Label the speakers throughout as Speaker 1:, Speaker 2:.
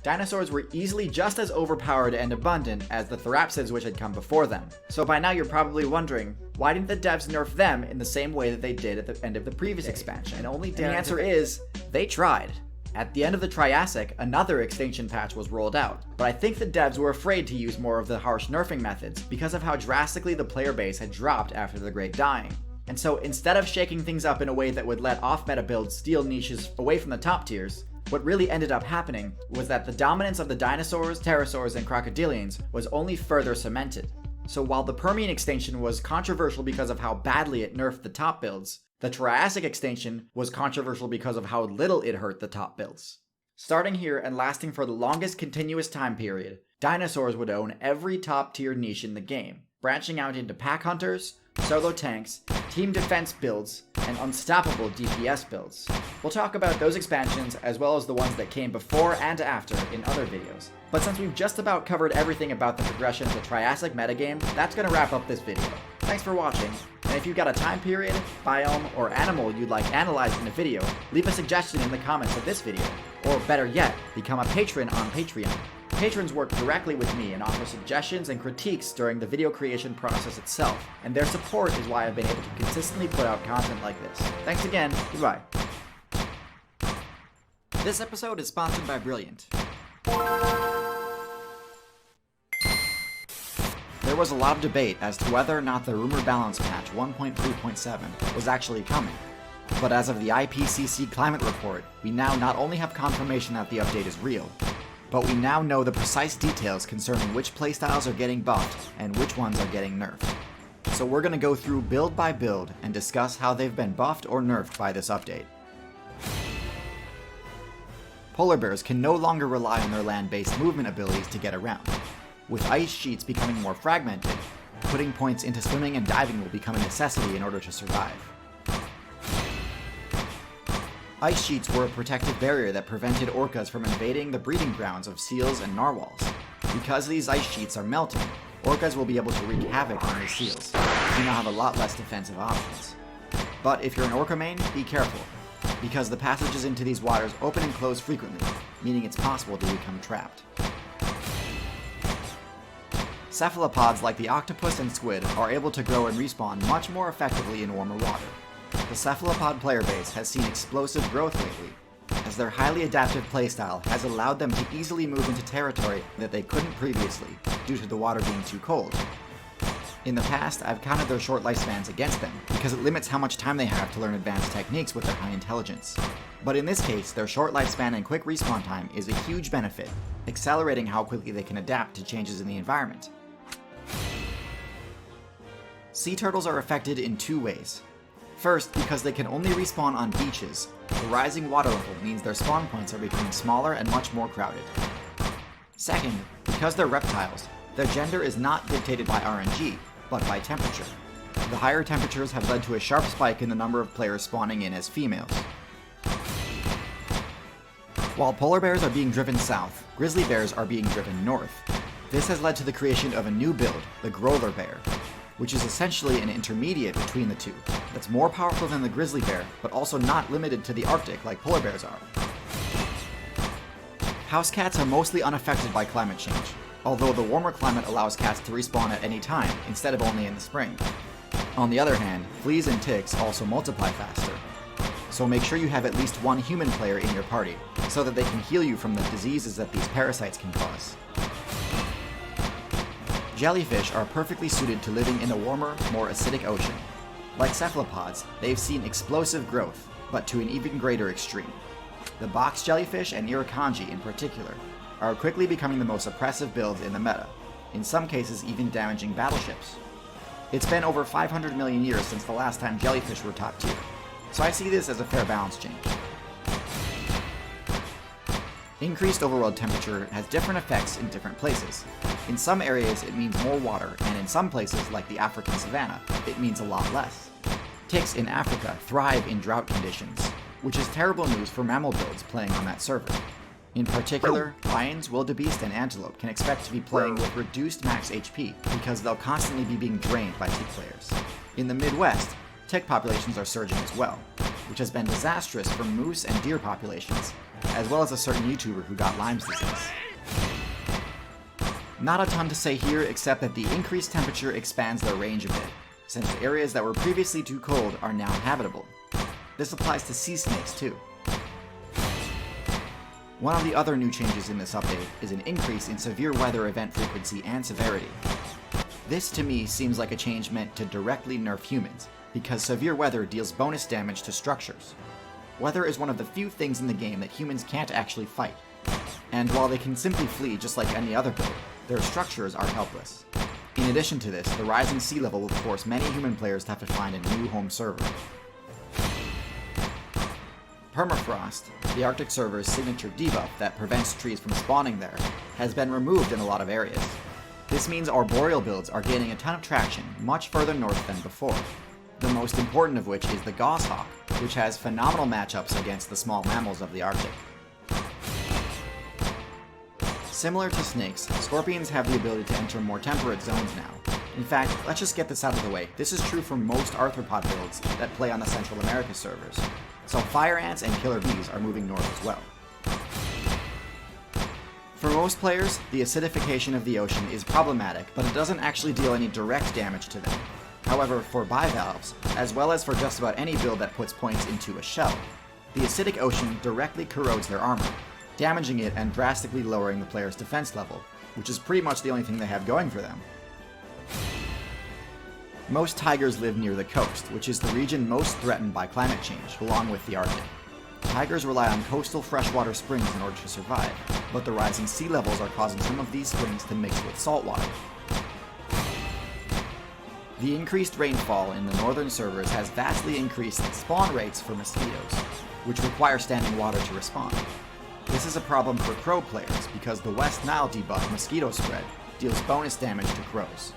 Speaker 1: dinosaurs were easily just as overpowered and abundant as the therapsids which had come before them. So by now you're probably wondering, why didn't the devs nerf them in the same way that they did at the end of the previous expansion? And the answer is, they tried. At the end of the Triassic, another extinction patch was rolled out, but I think the devs were afraid to use more of the harsh nerfing methods because of how drastically the player base had dropped after the Great Dying. And so instead of shaking things up in a way that would let off-meta builds steal niches away from the top tiers, what really ended up happening was that the dominance of the dinosaurs, pterosaurs, and crocodilians was only further cemented. So while the Permian extinction was controversial because of how badly it nerfed the top builds, the Triassic extinction was controversial because of how little it hurt the top builds. Starting here and lasting for the longest continuous time period, dinosaurs would own every top tier niche in the game, branching out into pack hunters, solo tanks, team defense builds, and unstoppable DPS builds. We'll talk about those expansions as well as the ones that came before and after in other videos. But since we've just about covered everything about the progression of the Triassic metagame, that's gonna wrap up this video. Thanks for watching, and if you've got a time period, biome, or animal you'd like analyzed in a video, leave a suggestion in the comments of this video, or better yet, become a patron on Patreon. Patrons work directly with me and offer suggestions and critiques during the video creation process itself, and their support is why I've been able to consistently put out content like this. Thanks again, goodbye. This episode is sponsored by Brilliant. There was a lot of debate as to whether or not the Rumor Balance patch 1.3.7 was actually coming. But as of the IPCC climate report, we now not only have confirmation that the update is real, but we now know the precise details concerning which playstyles are getting buffed and which ones are getting nerfed. So we're going to go through build by build and discuss how they've been buffed or nerfed by this update. Polar bears can no longer rely on their land-based movement abilities to get around. With ice sheets becoming more fragmented, putting points into swimming and diving will become a necessity in order to survive. Ice sheets were a protective barrier that prevented orcas from invading the breeding grounds of seals and narwhals. Because these ice sheets are melting, orcas will be able to wreak havoc on these seals. You now have a lot less defensive options. But if you're an orca main, be careful, because the passages into these waters open and close frequently, meaning it's possible to become trapped. Cephalopods like the octopus and squid are able to grow and respawn much more effectively in warmer water. The cephalopod player base has seen explosive growth lately, as their highly adaptive playstyle has allowed them to easily move into territory that they couldn't previously, due to the water being too cold. In the past, I've counted their short lifespans against them, because it limits how much time they have to learn advanced techniques with their high intelligence. But in this case, their short lifespan and quick respawn time is a huge benefit, accelerating how quickly they can adapt to changes in the environment. Sea turtles are affected in two ways. First, because they can only respawn on beaches, the rising water level means their spawn points are becoming smaller and much more crowded. Second, because they're reptiles, their gender is not dictated by RNG, but by temperature. The higher temperatures have led to a sharp spike in the number of players spawning in as females. While polar bears are being driven south, grizzly bears are being driven north. This has led to the creation of a new build, the Growler bear, which is essentially an intermediate between the two, that's more powerful than the grizzly bear, but also not limited to the Arctic like polar bears are. House cats are mostly unaffected by climate change, although the warmer climate allows cats to respawn at any time, instead of only in the spring. On the other hand, fleas and ticks also multiply faster, so make sure you have at least one human player in your party, so that they can heal you from the diseases that these parasites can cause. Jellyfish are perfectly suited to living in a warmer, more acidic ocean. Like cephalopods, they've seen explosive growth, but to an even greater extreme. The box jellyfish and Irukandji in particular are quickly becoming the most oppressive builds in the meta, in some cases even damaging battleships. It's been over 500 million years since the last time jellyfish were top tier, so I see this as a fair balance change. Increased overworld temperature has different effects in different places. In some areas it means more water, and in some places, like the African savanna, it means a lot less. Ticks in Africa thrive in drought conditions, which is terrible news for mammal builds playing on that server. In particular, lions, wildebeest, and antelope can expect to be playing with reduced max HP because they'll constantly be being drained by tick players. In the Midwest, tick populations are surging as well, which has been disastrous for moose and deer populations, as well as a certain YouTuber who got Lyme's disease. Not a ton to say here except that the increased temperature expands their range a bit, since areas that were previously too cold are now habitable. This applies to sea snakes too. One of the other new changes in this update is an increase in severe weather event frequency and severity. This to me seems like a change meant to directly nerf humans, because severe weather deals bonus damage to structures. Weather is one of the few things in the game that humans can't actually fight, and while they can simply flee just like any other build, their structures are helpless. In addition to this, the rising sea level will force many human players to have to find a new home server. Permafrost, the Arctic server's signature debuff that prevents trees from spawning there, has been removed in a lot of areas. This means arboreal builds are gaining a ton of traction much further north than before, the most important of which is the goshawk, which has phenomenal matchups against the small mammals of the Arctic. Similar to snakes, scorpions have the ability to enter more temperate zones now. In fact, let's just get this out of the way. This is true for most arthropod builds that play on the Central America servers. So fire ants and killer bees are moving north as well. For most players, the acidification of the ocean is problematic, but it doesn't actually deal any direct damage to them. However, for bivalves, as well as for just about any build that puts points into a shell, the acidic ocean directly corrodes their armor, damaging it and drastically lowering the player's defense level, which is pretty much the only thing they have going for them. Most tigers live near the coast, which is the region most threatened by climate change, along with the Arctic. Tigers rely on coastal freshwater springs in order to survive, but the rising sea levels are causing some of these springs to mix with saltwater. The increased rainfall in the northern servers has vastly increased spawn rates for mosquitoes, which require standing water to respond. This is a problem for crow players because the West Nile debuff Mosquito Spread deals bonus damage to crows.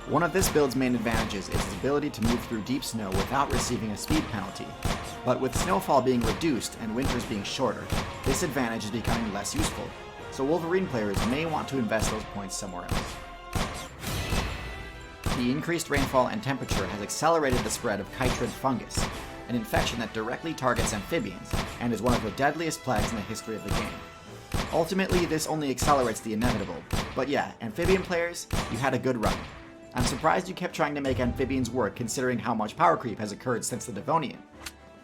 Speaker 1: One of this build's main advantages is its ability to move through deep snow without receiving a speed penalty, but with snowfall being reduced and winters being shorter, this advantage is becoming less useful, so Wolverine players may want to invest those points somewhere else. The increased rainfall and temperature has accelerated the spread of chytrid fungus, an infection that directly targets amphibians and is one of the deadliest plagues in the history of the game. Ultimately, this only accelerates the inevitable, but yeah, amphibian players, you had a good run. I'm surprised you kept trying to make amphibians work considering how much power creep has occurred since the Devonian.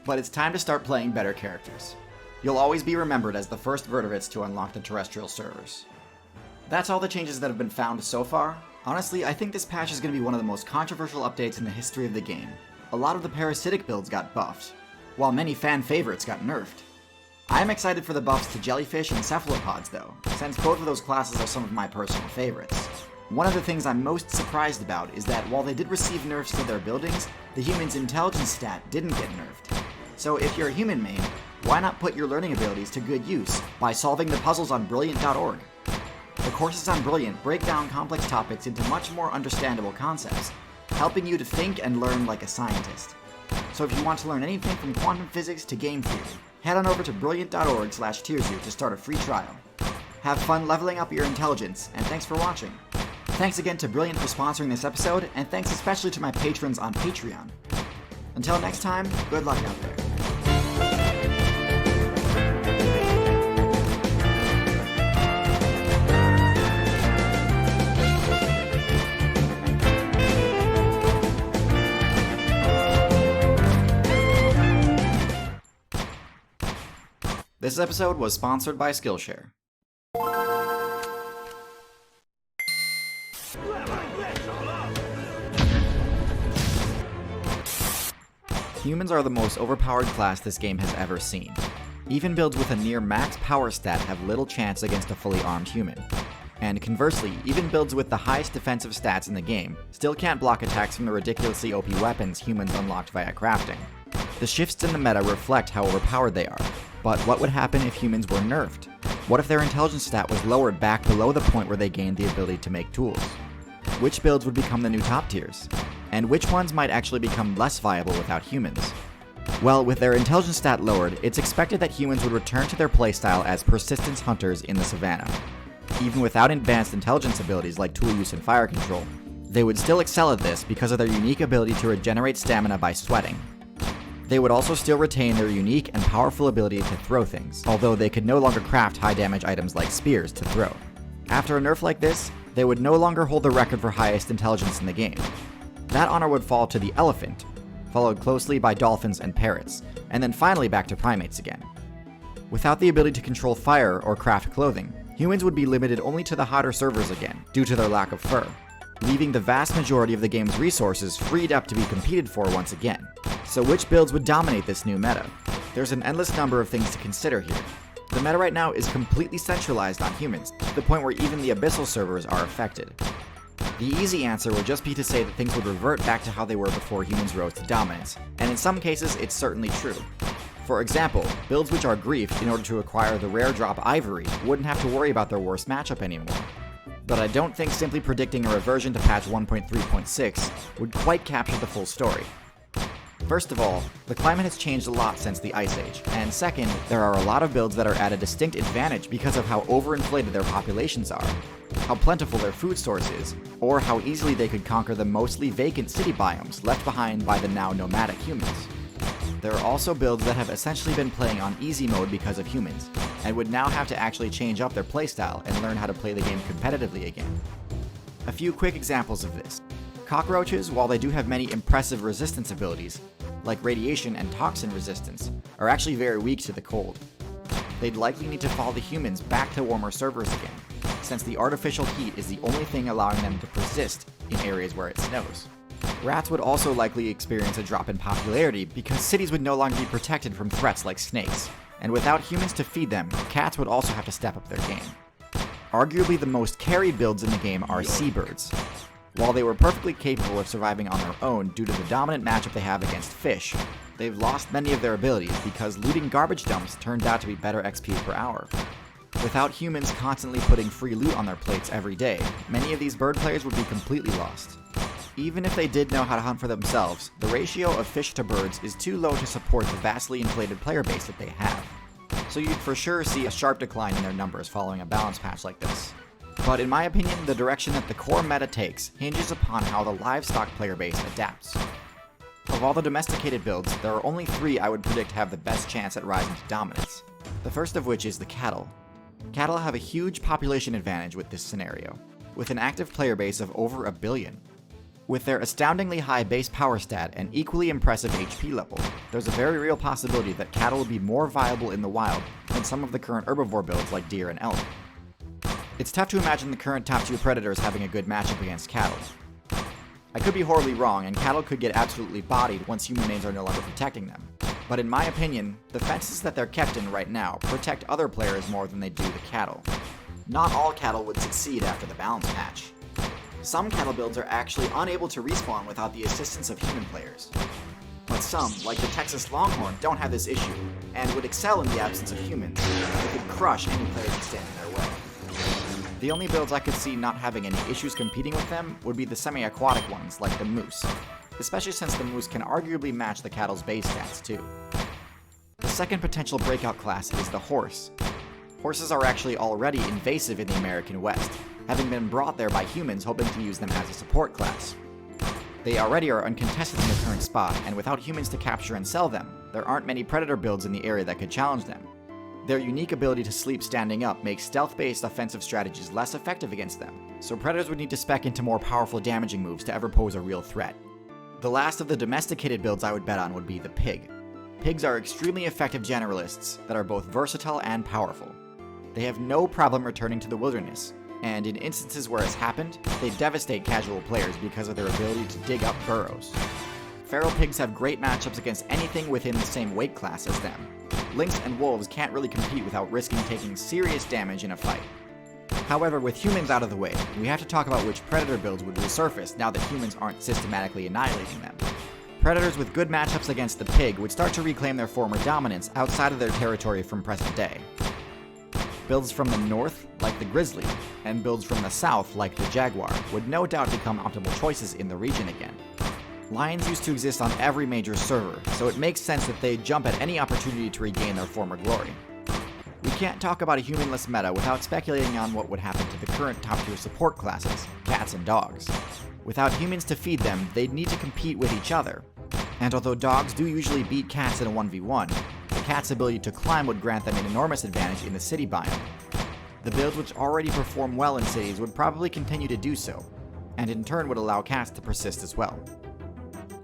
Speaker 1: But it's time to start playing better characters. You'll always be remembered as the first vertebrates to unlock the terrestrial servers. That's all the changes that have been found so far. Honestly, I think this patch is going to be one of the most controversial updates in the history of the game. A lot of the parasitic builds got buffed, while many fan favorites got nerfed. I am excited for the buffs to jellyfish and cephalopods though, since both of those classes are some of my personal favorites. One of the things I'm most surprised about is that while they did receive nerfs to their buildings, the human's intelligence stat didn't get nerfed. So if you're a human main, why not put your learning abilities to good use by solving the puzzles on Brilliant.org? The courses on Brilliant break down complex topics into much more understandable concepts, helping you to think and learn like a scientist. So if you want to learn anything from quantum physics to game theory, head on over to Brilliant.org/Tearsu to start a free trial. Have fun leveling up your intelligence, and thanks for watching. Thanks again to Brilliant for sponsoring this episode, and thanks especially to my patrons on Patreon. Until next time, good luck out there. This episode was sponsored by Skillshare. Humans are the most overpowered class this game has ever seen. Even builds with a near max power stat have little chance against a fully armed human. And conversely, even builds with the highest defensive stats in the game still can't block attacks from the ridiculously OP weapons humans unlocked via crafting. The shifts in the meta reflect how overpowered they are, but what would happen if humans were nerfed? What if their intelligence stat was lowered back below the point where they gained the ability to make tools? Which builds would become the new top tiers? And which ones might actually become less viable without humans? Well, with their intelligence stat lowered, it's expected that humans would return to their playstyle as persistence hunters in the savannah. Even without advanced intelligence abilities like tool use and fire control, they would still excel at this because of their unique ability to regenerate stamina by sweating. They would also still retain their unique and powerful ability to throw things, although they could no longer craft high damage items like spears to throw. After a nerf like this, they would no longer hold the record for highest intelligence in the game. That honor would fall to the elephant, followed closely by dolphins and parrots, and then finally back to primates again. Without the ability to control fire or craft clothing, humans would be limited only to the hotter servers again, due to their lack of fur, leaving the vast majority of the game's resources freed up to be competed for once again. So which builds would dominate this new meta? There's an endless number of things to consider here. The meta right now is completely centralized on humans, to the point where even the abyssal servers are affected. The easy answer would just be to say that things would revert back to how they were before humans rose to dominance, and in some cases it's certainly true. For example, builds which are griefed in order to acquire the rare drop Ivory wouldn't have to worry about their worst matchup anymore. But I don't think simply predicting a reversion to patch 1.3.6 would quite capture the full story. First of all, the climate has changed a lot since the Ice Age, and second, there are a lot of builds that are at a distinct advantage because of how overinflated their populations are, how plentiful their food source is, or how easily they could conquer the mostly vacant city biomes left behind by the now nomadic humans. There are also builds that have essentially been playing on easy mode because of humans, and would now have to actually change up their playstyle and learn how to play the game competitively again. A few quick examples of this. Cockroaches, while they do have many impressive resistance abilities, like radiation and toxin resistance, are actually very weak to the cold. They'd likely need to follow the humans back to warmer servers again, since the artificial heat is the only thing allowing them to persist in areas where it snows. Rats would also likely experience a drop in popularity because cities would no longer be protected from threats like snakes, and without humans to feed them, cats would also have to step up their game. Arguably the most carried builds in the game are seabirds. While they were perfectly capable of surviving on their own due to the dominant matchup they have against fish, they've lost many of their abilities because looting garbage dumps turned out to be better XP per hour. Without humans constantly putting free loot on their plates every day, many of these bird players would be completely lost. Even if they did know how to hunt for themselves, the ratio of fish to birds is too low to support the vastly inflated player base that they have. So you'd for sure see a sharp decline in their numbers following a balance patch like this. But in my opinion, the direction that the core meta takes hinges upon how the livestock player base adapts. Of all the domesticated builds, there are only 3 I would predict have the best chance at rising to dominance. The first of which is the cattle. Cattle have a huge population advantage with this scenario, with an active player base of over 1 billion. With their astoundingly high base power stat and equally impressive HP level, there's a very real possibility that cattle will be more viable in the wild than some of the current herbivore builds like deer and elk. It's tough to imagine the current top 2 predators having a good matchup against cattle. I could be horribly wrong, and cattle could get absolutely bodied once human mains are no longer protecting them. But in my opinion, the fences that they're kept in right now protect other players more than they do the cattle. Not all cattle would succeed after the balance patch. Some cattle builds are actually unable to respawn without the assistance of human players. But some, like the Texas Longhorn, don't have this issue, and would excel in the absence of humans. They could crush any players who stand in their way. The only builds I could see not having any issues competing with them would be the semi-aquatic ones, like the moose, especially since the moose can arguably match the cattle's base stats too. The second potential breakout class is the horse. Horses are actually already invasive in the American West, having been brought there by humans hoping to use them as a support class. They already are uncontested in their current spot, and without humans to capture and sell them, there aren't many predator builds in the area that could challenge them. Their unique ability to sleep standing up makes stealth-based offensive strategies less effective against them, so predators would need to spec into more powerful damaging moves to ever pose a real threat. The last of the domesticated builds I would bet on would be the pig. Pigs are extremely effective generalists that are both versatile and powerful. They have no problem returning to the wilderness, and in instances where it's happened, they devastate casual players because of their ability to dig up burrows. Feral pigs have great matchups against anything within the same weight class as them. Lynx and wolves can't really compete without risking taking serious damage in a fight. However, with humans out of the way, we have to talk about which predator builds would resurface now that humans aren't systematically annihilating them. Predators with good matchups against the pig would start to reclaim their former dominance outside of their territory from present day. Builds from the north, like the grizzly, and builds from the south, like the jaguar, would no doubt become optimal choices in the region again. Lions used to exist on every major server, so it makes sense that they'd jump at any opportunity to regain their former glory. We can't talk about a humanless meta without speculating on what would happen to the current top-tier support classes, cats and dogs. Without humans to feed them, they'd need to compete with each other. And although dogs do usually beat cats in a 1v1, the cat's ability to climb would grant them an enormous advantage in the city biome. The builds which already perform well in cities would probably continue to do so, and in turn would allow cats to persist as well.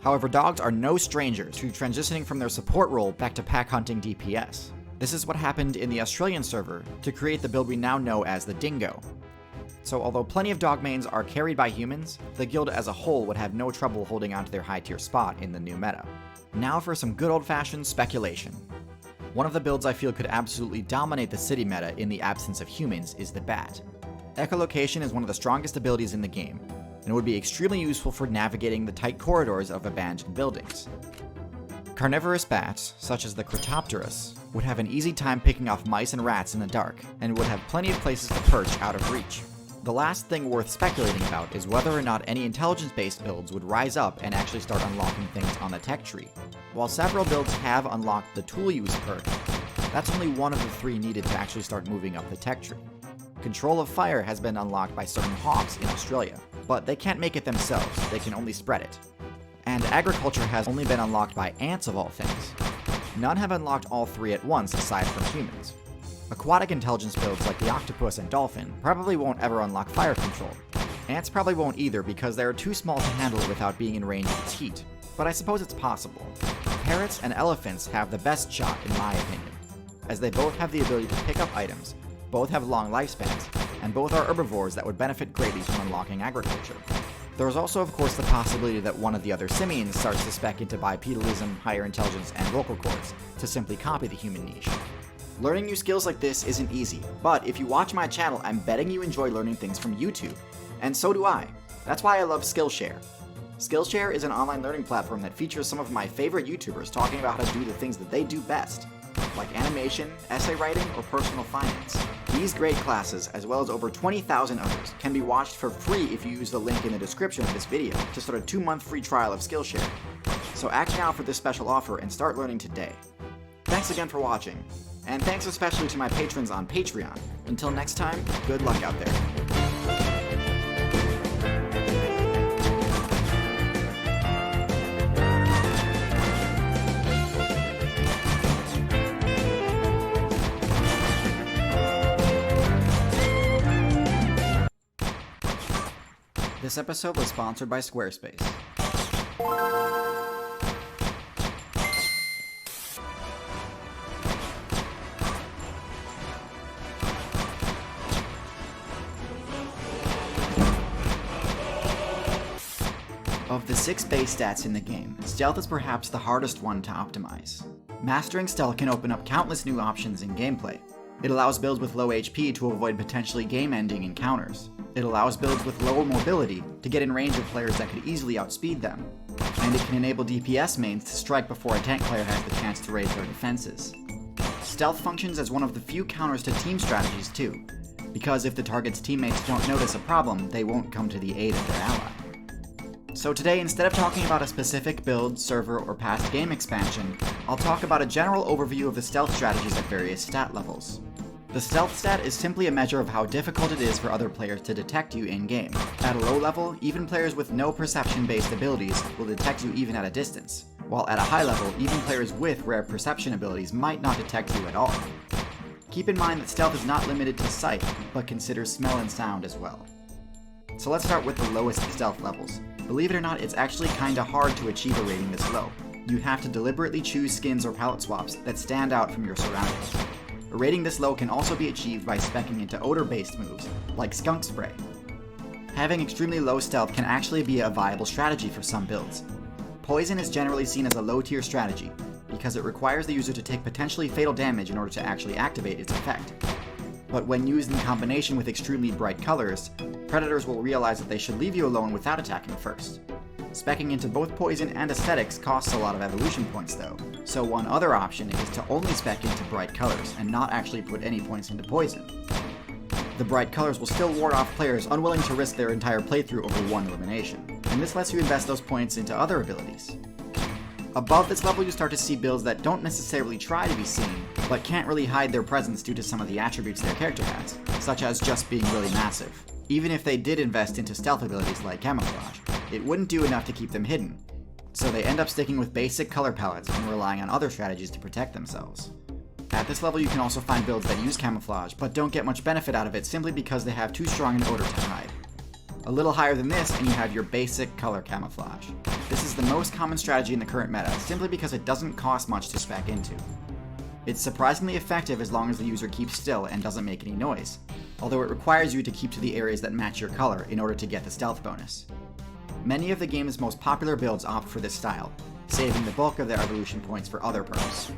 Speaker 1: However, dogs are no strangers to transitioning from their support role back to pack hunting DPS. This is what happened in the Australian server to create the build we now know as the Dingo. So although plenty of dog mains are carried by humans, the guild as a whole would have no trouble holding onto their high tier spot in the new meta. Now for some good old-fashioned speculation. One of the builds I feel could absolutely dominate the city meta in the absence of humans is the Bat. Echolocation is one of the strongest abilities in the game, and would be extremely useful for navigating the tight corridors of abandoned buildings. Carnivorous bats, such as the Cretopterus, would have an easy time picking off mice and rats in the dark, and would have plenty of places to perch out of reach. The last thing worth speculating about is whether or not any intelligence-based builds would rise up and actually start unlocking things on the tech tree. While several builds have unlocked the tool use perk, that's only one of the 3 needed to actually start moving up the tech tree. Control of fire has been unlocked by certain hawks in Australia, but they can't make it themselves, they can only spread it. And agriculture has only been unlocked by ants of all things. None have unlocked all 3 at once aside from humans. Aquatic intelligence builds like the octopus and dolphin probably won't ever unlock fire control. Ants probably won't either because they are too small to handle it without being in range of its heat, but I suppose it's possible. Parrots and elephants have the best shot in my opinion, as they both have the ability to pick up items, both have long lifespans, and both are herbivores that would benefit greatly from unlocking agriculture. There is also of course the possibility that one of the other simians starts to spec into bipedalism, higher intelligence, and vocal cords to simply copy the human niche. Learning new skills like this isn't easy, but if you watch my channel, I'm betting you enjoy learning things from YouTube. And so do I. That's why I love Skillshare. Skillshare is an online learning platform that features some of my favorite YouTubers talking about how to do the things that they do best, like animation, essay writing, or personal finance. These great classes, as well as over 20,000 others, can be watched for free if you use the link in the description of this video to start a 2-month free trial of Skillshare. So act now for this special offer and start learning today. Thanks again for watching. And thanks especially to my patrons on Patreon. Until next time, good luck out there. This episode was sponsored by Squarespace. Of the 6 base stats in the game, stealth is perhaps the hardest one to optimize. Mastering stealth can open up countless new options in gameplay. It allows builds with low HP to avoid potentially game-ending encounters. It allows builds with lower mobility to get in range of players that could easily outspeed them. And it can enable DPS mains to strike before a tank player has the chance to raise their defenses. Stealth functions as one of the few counters to team strategies too, because if the target's teammates don't notice a problem, they won't come to the aid of their ally. So today, instead of talking about a specific build, server, or past game expansion, I'll talk about a general overview of the stealth strategies at various stat levels. The stealth stat is simply a measure of how difficult it is for other players to detect you in-game. At a low level, even players with no perception-based abilities will detect you even at a distance, while at a high level, even players with rare perception abilities might not detect you at all. Keep in mind that stealth is not limited to sight, but considers smell and sound as well. So let's start with the lowest stealth levels. Believe it or not, it's actually kinda hard to achieve a rating this low. You have to deliberately choose skins or palette swaps that stand out from your surroundings. A rating this low can also be achieved by speccing into odor-based moves, like Skunk Spray. Having extremely low stealth can actually be a viable strategy for some builds. Poison is generally seen as a low-tier strategy, because it requires the user to take potentially fatal damage in order to actually activate its effect. But when used in combination with extremely bright colors, predators will realize that they should leave you alone without attacking first. Speccing into both poison and aesthetics costs a lot of evolution points though, so one other option is to only spec into bright colors and not actually put any points into poison. The bright colors will still ward off players unwilling to risk their entire playthrough over one elimination, and this lets you invest those points into other abilities. Above this level, you start to see builds that don't necessarily try to be seen, but can't really hide their presence due to some of the attributes their character has, such as just being really massive. Even if they did invest into stealth abilities like camouflage, it wouldn't do enough to keep them hidden. so they end up sticking with basic color palettes and relying on other strategies to protect themselves. At this level you can also find builds that use camouflage, but don't get much benefit out of it simply because they have too strong an odor to hide. A little higher than this and you have your basic color camouflage. This is the most common strategy in the current meta, simply because it doesn't cost much to spec into. It's surprisingly effective as long as the user keeps still and doesn't make any noise, although it requires you to keep to the areas that match your color in order to get the stealth bonus. Many of the game's most popular builds opt for this style, saving the bulk of their evolution points for other perks.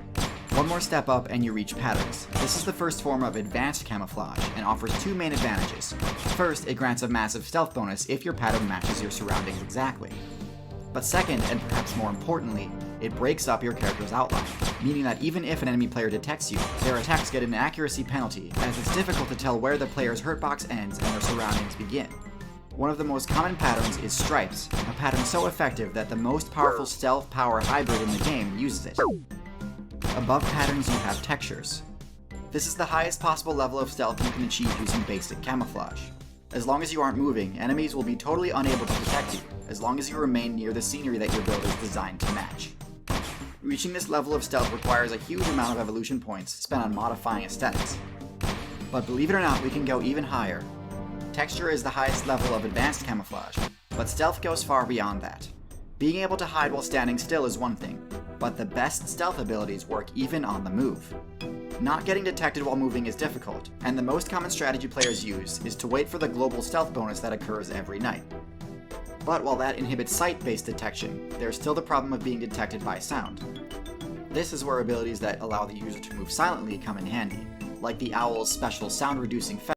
Speaker 1: One more step up and you reach patterns. This is the first form of advanced camouflage and offers two main advantages. First, it grants a massive stealth bonus if your pattern matches your surroundings exactly. But second, and perhaps more importantly, it breaks up your character's outline, meaning that even if an enemy player detects you, their attacks get an accuracy penalty, as it's difficult to tell where the player's hurtbox ends and their surroundings begin. One of the most common patterns is Stripes, a pattern so effective that the most powerful stealth power hybrid in the game uses it. Above patterns you have Textures. This is the highest possible level of stealth you can achieve using basic camouflage. As long as you aren't moving, enemies will be totally unable to detect you, as long as you remain near the scenery that your build is designed to match. Reaching this level of stealth requires a huge amount of evolution points spent on modifying aesthetics. But believe it or not, we can go even higher. Texture is the highest level of advanced camouflage, but stealth goes far beyond that. Being able to hide while standing still is one thing, but the best stealth abilities work even on the move. Not getting detected while moving is difficult, and the most common strategy players use is to wait for the global stealth bonus that occurs every night. But while that inhibits sight-based detection, there's still the problem of being detected by sound. This is where abilities that allow the user to move silently come in handy, like the Owl's special sound-reducing feather